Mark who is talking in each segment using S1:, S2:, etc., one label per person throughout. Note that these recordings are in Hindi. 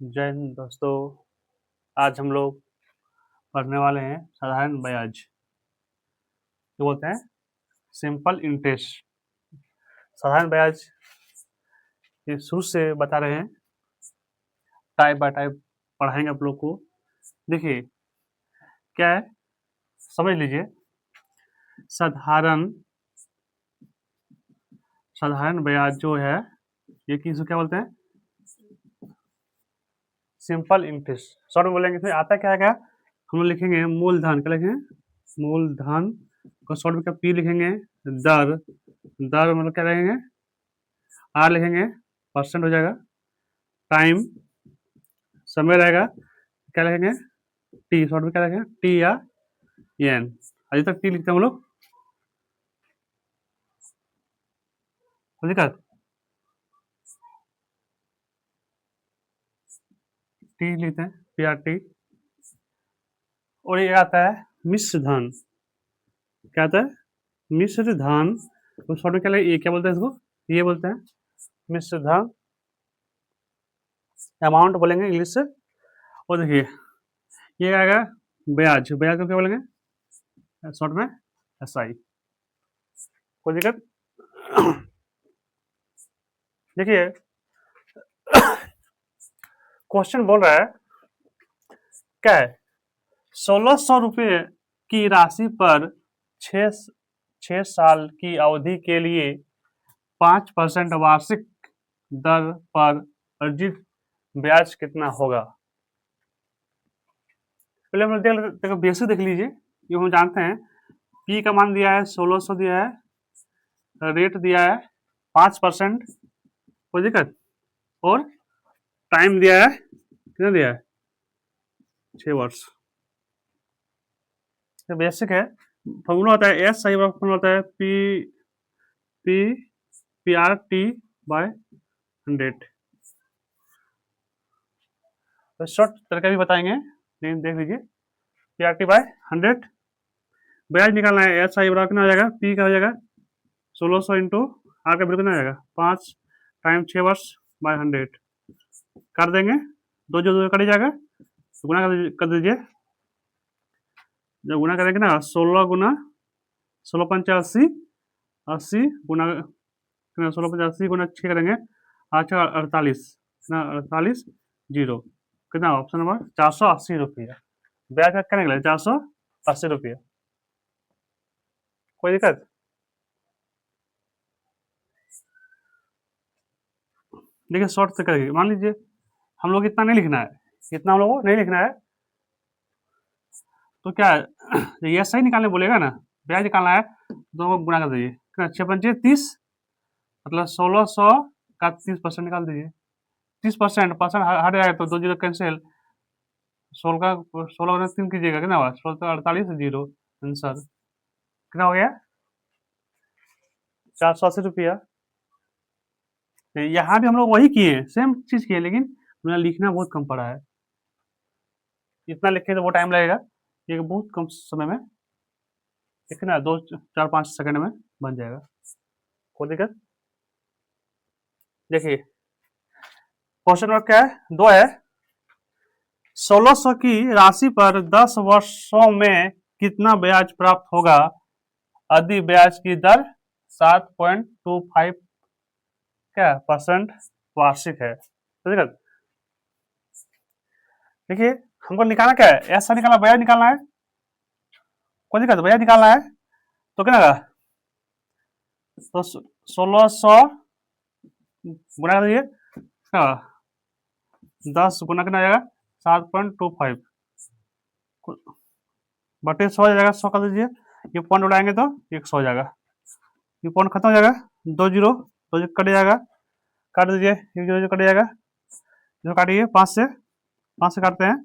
S1: जय हिंद दोस्तों। आज हम लोग पढ़ने वाले हैं साधारण ब्याज, जो बोलते हैं सिंपल इंटरेस्ट। साधारण ब्याज ये शुरू से बता रहे हैं, टाइप बाय टाइप पढ़ाएंगे आप लोग को। देखिए क्या है, समझ लीजिए। साधारण साधारण ब्याज जो है ये किसको क्या बोलते हैं? Simple interest. शॉर्ट में बोलेंगे इसमें आता क्या है, हम लोग लिखेंगे मूलधन। क्या लिखेंगे? मूलधन को शॉर्ट में क्या पी लिखेंगे। दर दर मतलब क्या लिखेंगे? आर लिखेंगे, परसेंट हो जाएगा। टाइम समय रहेगा, क्या लिखेंगे? टी। शॉर्ट में क्या लिखेंगे? टी या एन। अभी तक टी लिखते हैं हम लोग, दिक्कत टी लिखते हैं, पी आर टी। और ये आता है मिश्र धन। क्या आता है? मिश्र धन। तो शॉर्ट में क्या ये क्या बोलते हैं इसको? ये बोलते हैं मिश्र धन। अमाउंट बोलेंगे इंग्लिश से। और देखिए ये आएगा ब्याज। ब्याज को क्या बोलेंगे शॉर्ट में? S I. कोई दिक्कत? देखिए क्वेश्चन बोल रहा है क्या है, 1600 रुपये की राशि पर छह छह साल की अवधि के लिए 5% वार्षिक दर पर अर्जित ब्याज कितना होगा? पहले हम देखो बेसिक देख लीजिए। ये हम जानते हैं पी का मान दिया है 1600 दिया है, रेट दिया है 5%, कोई दिक्कत? और टाइम दिया है, कितना दिया है? 6 वर्ष। तो बेसिक है। फॉर्मूला होता है एस, सही फॉर्मूला होता है P P P R T by 100। तो शॉर्ट तरीका भी बताएंगे, लेकिन देख लीजिए पी आर टी बाय 100। ब्याज निकालना है, एस आई बराबर कितना हो जाएगा? पी का हो जाएगा 1600 इंटू आर का बिल्कुल कितना हो जाएगा? 5 टाइम 6 वर्ष बाय 100। कर देंगे, दो जो दो कट जाएगा, तो गुना कर दीजिए। जब गुना करेंगे ना 16 गुना 16 × 5 = 80, 80 गुना 16 × 5 = 80 गुना 6 करेंगे 8 48, 48 जीरो। कितना ऑप्शन नंबर? 480 रुपया। ब्याज का क्या निकला? 480 रुपया। कोई दिक्कत? देखिए शॉर्ट से करेंगे। मान लीजिए हम लोग इतना नहीं लिखना है, इतना हम लोग को नहीं लिखना है, तो क्या है ये सही निकालने बोलेगा ना, ब्याज निकालना है, दोनों को गुना कर दीजिए। कितना? 6×5 = 30, मतलब 1600 का 30% निकाल दीजिए। 30% परसेंट हट जाएगा तो 2 जीरो कैंसिल। 16 गुना 3 कीजिएगा, कितना हुआ? 16 48 जीरो। आंसर कितना हो गया? 480 रुपया। यहाँ भी हम लोग वही किए, सेम चीज किए, लेकिन मैंने लिखना बहुत कम पड़ा है। इतना लिखे तो वो टाइम लगेगा, ये बहुत कम समय में, ठीक है ना, 2 4 5 सेकंड में बन जाएगा। कोई दिक्कत? देखिए क्वेश्चन नंबर क्या है? 2 है। 1600 की राशि पर 10 वर्षों में कितना ब्याज प्राप्त होगा यदि ब्याज की दर 7.25 क्या परसेंट वार्षिक है? ठीक है, देखिए हमको निकालना क्या है? ऐसा निकालना, ब्याज निकालना है। कोई दिक्कत? ब्याज निकालना है तो क्या होगा? तो 1600 गुना कर दीजिए, 10 गुना कितना आ जाएगा? 7.25 बटे 100 हो जाएगा। 100 कर दीजिए, ये पॉइंट उड़ाएंगे तो 100 हो जाएगा। ये पॉइंट खत्म हो जाएगा, 2 जीरो, 2 जीरो कट जाएगा, काट दीजिए, 1 जीरो कट जाएगा, जो काटिए 5 से काटते हैं,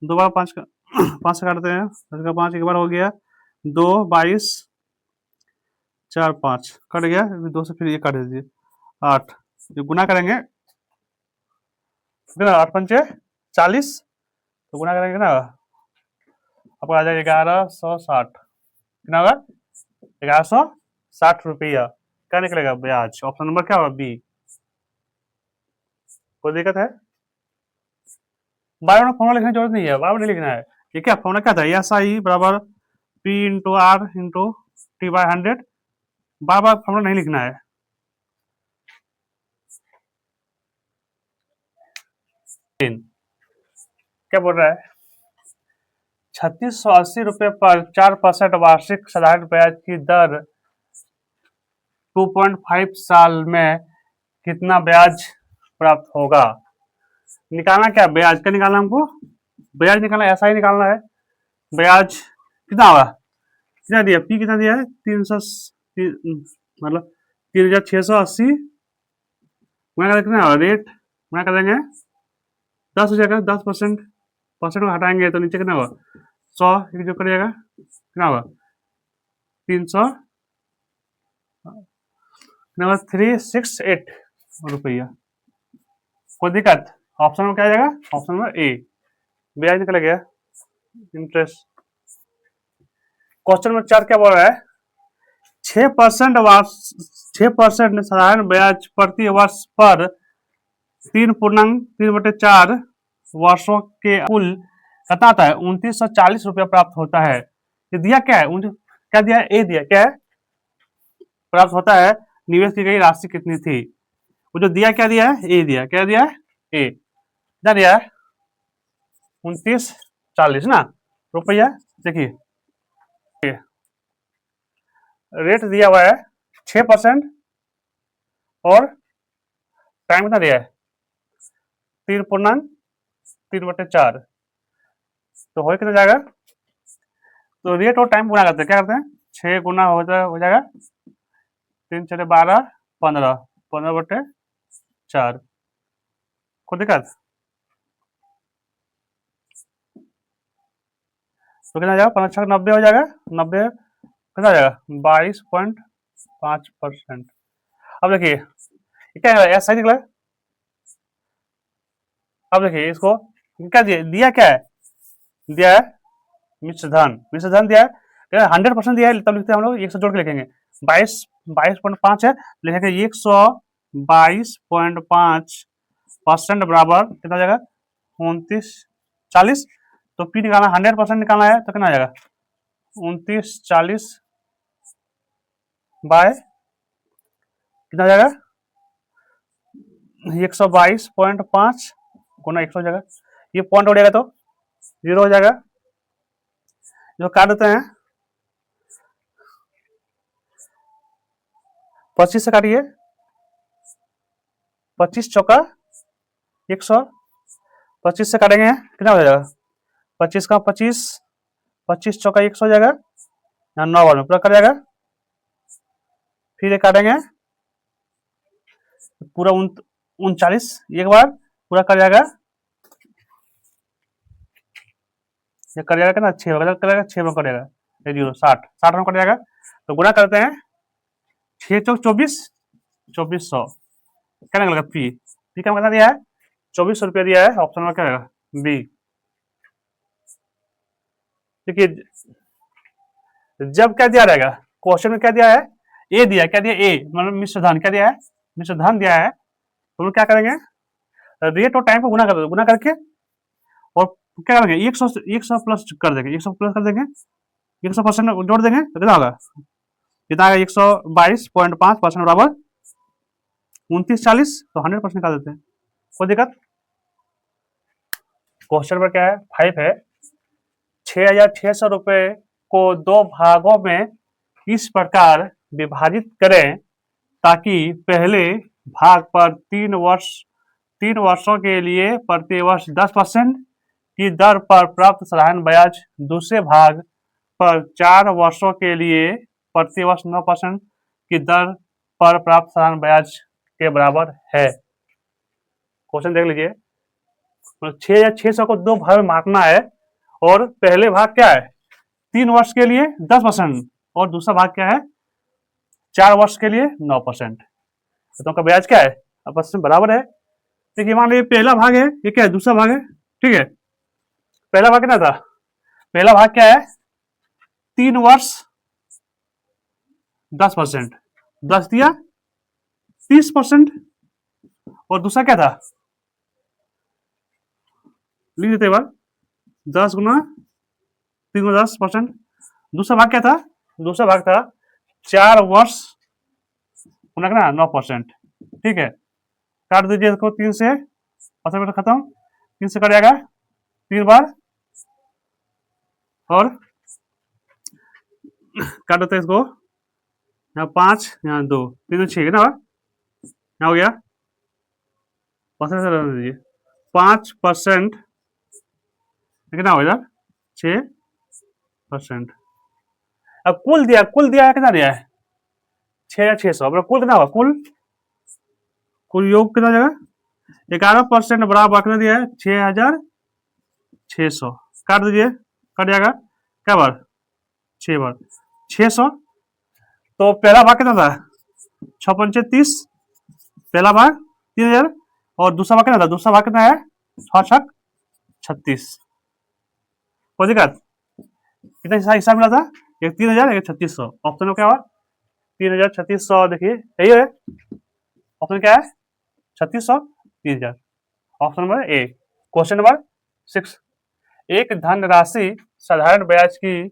S1: 2 बार 5 5 से काटते हैं, 10 का 5 एक बार हो गया, 2 22 4 5 कट गया, 2 से फिर ये काट दीजिए 8। जो गुना करेंगे 8 पंचे 40, तो गुना करेंगे ना आपको आ जाएगा 1160। कितना होगा? 1160 रुपया। क्या निकलेगा? ब्याज। ऑप्शन नंबर क्या होगा? बी। कोई दिक्कत है? बार बार फॉर्मूला लिखने की जरूरत नहीं है, बार बार नहीं लिखना है। ये क्या फॉर्मूला क्या था, एस आई बराबर P into R into T by 100, बार बार फॉर्मूला नहीं लिखना है। क्या बोल रहा है, 3680 रुपये पर 4% वार्षिक साधारण ब्याज की दर 2.5 साल में कितना ब्याज प्राप्त होगा। निकालना क्या, ब्याज का निकालना हमको, ब्याज निकालना, ऐसा ही निकालना है। ब्याज कितना होगा, कितना दिया, पी कितना दिया है, 300, मतलब 3680 गुणा कितना होगा, रेट गुणा कर देंगे 10 हो जाएगा, 10%, परसेंट को हटाएंगे तो नीचे कितना होगा, 100 जो करिएगा कितना होगा, 300 368 रुपया। कोई दिक्कत, ऑप्शन में क्या आ जाएगा, ऑप्शन में ए, ब्याज निकल गया, इंटरेस्ट। क्वेश्चन नंबर 4 क्या बोल रहा है, 6% साधारण ब्याज प्रति वर्ष पर 3.4 वर्षों के कुल कितना आता है, 2940 रुपया प्राप्त होता है। ये दिया क्या है, क्या दिया है, ए दिया, क्या है प्राप्त होता है, निवेश की गई राशि कितनी थी। वो जो दिया क्या दिया है, ए दिया, क्या दिया है, ए क्या दिया है, 2940 ना रुपया। देखिए रेट दिया हुआ है 6% और टाइम कितना दिया है, 3.4, तो हो कितना जाएगा, तो रेट और टाइम गुना करते हैं, क्या करते हैं, 6 गुना हो जाएगा 3 चले 12 15 15/4, कोई दिक्कत, तो कितना जाएगा, 5 90 हो जाएगा, 90 कितना हो जाएगा, 22.5%। अब देखिए क्या है, ऐसा ही निकला। अब देखिए इसको क्या दिया क्या है, दिया है मिश्र धन दिया है, 100% दिया है तब लिखते हैं हम लोग 100 जोड़ के लिखेंगे, 22.5 है, लिखेंगे 122.5% बराबर कितना जाएगा, 2940। तो पी निकालना 100% निकालना है तो कितना आ जाएगा, 2940 बाय कितना जाएगा, 122.5 गुना 100 हो जाएगा, ये पॉइंट हो जाएगा तो 0 हो जाएगा, जो काट देते हैं 25 से काटिए, 25 चौका 100, 25 से काटेंगे कितना हो जाएगा, 25 का 25, 25 चौका 100 हो जाएगा, यहाँ 9 बार में पूरा कर जाएगा, फिर ये काटेंगे पूरा 39 एक बार पूरा कर जाएगा, ये कर जाएगा कितना 6 करेगा, 6 में करेगा 60 में कट जाएगा, तो गुना करते हैं 6 चौक 24, 2400 क्या निकलेगा, पी का कितना दिया है, 2400 रुपया दिया है, ऑप्शन में क्या रहेगा, बी। देखिए जब क्या दिया रहेगा, क्वेश्चन में क्या दिया है, ए दिया, क्या दिया, ए मतलब मिश्र धन, क्या दिया है, मिश्र धन दिया है, तो हम लोग क्या करेंगे, रेट और टाइम को गुना कर देंगे, गुना करके और क्या करेंगे 100 प्लस कर देंगे, 100 प्लस कर देंगे, 100% जोड़ देंगे तो कितना होगा, कितना आएगा, 122.5% बराबर 2940, तो 100% निकाल देते हैं, कोई दिक्कत। क्वेश्चन पर क्या है, 5 है, 6600 रुपए को 2 भागों में इस प्रकार विभाजित करें ताकि पहले भाग पर 3 वर्षों के लिए प्रति वर्ष 10% की दर पर प्राप्त साधारण ब्याज दूसरे भाग पर 4 वर्षों के लिए प्रति वर्ष 9% की दर पर प्राप्त साधारण ब्याज के बराबर है। क्वेश्चन देख लीजिए, 600 को 2 भाग में बांटना है और पहले भाग क्या है, 3 वर्ष के लिए 10% और दूसरा भाग क्या है, 4 वर्ष के लिए 9%, तो उनका ब्याज क्या है, आपस में बराबर है। देखिए मान लीजिए पहला भाग है, ये क्या है, दूसरा भाग है, ठीक है, पहला भाग कितना था, पहला भाग क्या है, 3 वर्ष 10%, 10 दिया 30%, और दूसरा क्या था, लिख देते एक बार, 10 गुना 3 गुना 10%। दूसरा भाग क्या था? दूसरा भाग था 4 वर्ष गुना ना 9%। ठीक है, काट दीजिए इसको 3 से, 50 खत्म, 3 से कट जाएगा 3 बार, और काट देते हैं इसको, यहाँ 5, यहाँ 2, 3 6 ना, यहाँ हो गया, परसेंट से रहने दीजिए, 5% कितना हो इधर 6%। अब कुल दिया है, कितना दिया है 6,600, अब कुल कितना होगा, कुल योग कितना जाएगा, 11% बराबर कितना दिया है 6,600। काट दीजिए, कट जाएगा क्या बार 6 बार 600। तो पहला भाग कितना था 6 30, पहला भाग 3,000, और दूसरा भाग कितना था, दूसरा भाग कितना है 6 36। कोई दिक्कत, कितना हिसाब मिला था, एक 3,000 एक 3600। ऑप्शन में क्या हुआ 3,3600, देखिए यही है ऑप्शन, क्या है 3600 3,000, option number A. Question number 6, एक धनराशि साधारण ब्याज की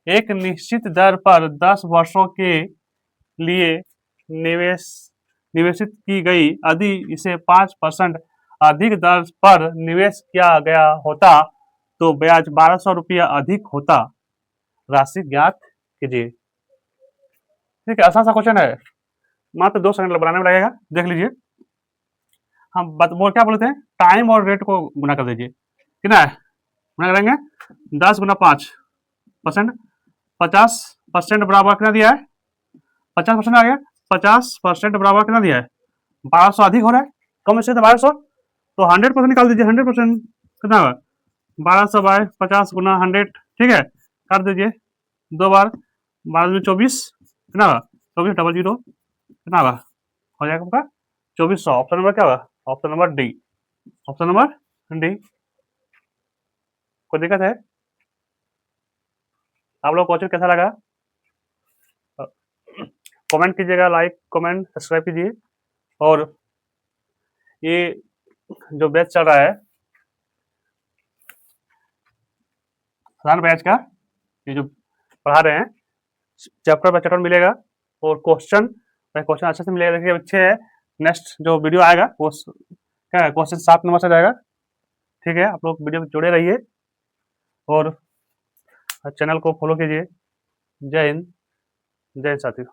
S1: एक निश्चित दर पर 10 वर्षों के लिए निवेशित की गई, यदि इसे 5% अधिक दर पर निवेश किया गया होता तो ब्याज 1,200 रुपया अधिक होता, राशि ज्ञात कीजिए। ठीक है, आसान सा क्वेश्चन है, मात्र 2 सेकंड बनाने में लगेगा, देख लीजिए। हम वो क्या बोले थे, टाइम और रेट को गुना कर दीजिए, कितना है गुना करेंगे 10 गुना 5%, 50% बराबर कितना दिया है 50% आ गया, 50% बराबर कितना दिया है 1,200 अधिक हो रहा है, कम से 1,200, तो 100% निकाल दीजिए, 100% कितना होगा 1,200 बाय 50 गुना 100। ठीक है, कर दीजिए 2 बार, 12 में 24 कितना होगा 24 कितना होगा, हो जाएगा आपका 2400। ऑप्शन नंबर क्या होगा, option number D, option number D. कोई दिक्कत है, आप लोग क्वेश्चन कैसा लगा कमेंट कीजिएगा, लाइक कमेंट सब्सक्राइब कीजिए। और ये जो बैच चल रहा है साधारण बैच का, ये जो पढ़ा रहे हैं चैप्टर बाय चैप्टर मिलेगा, और क्वेश्चन अच्छे से मिलेगा, देखिए अच्छे है। नेक्स्ट जो वीडियो आएगा वो क्या है, क्वेश्चन 7 नंबर से जाएगा। ठीक है, आप लोग वीडियो में जुड़े रहिए और चैनल को फॉलो कीजिए। जय हिंद, जय साथियों।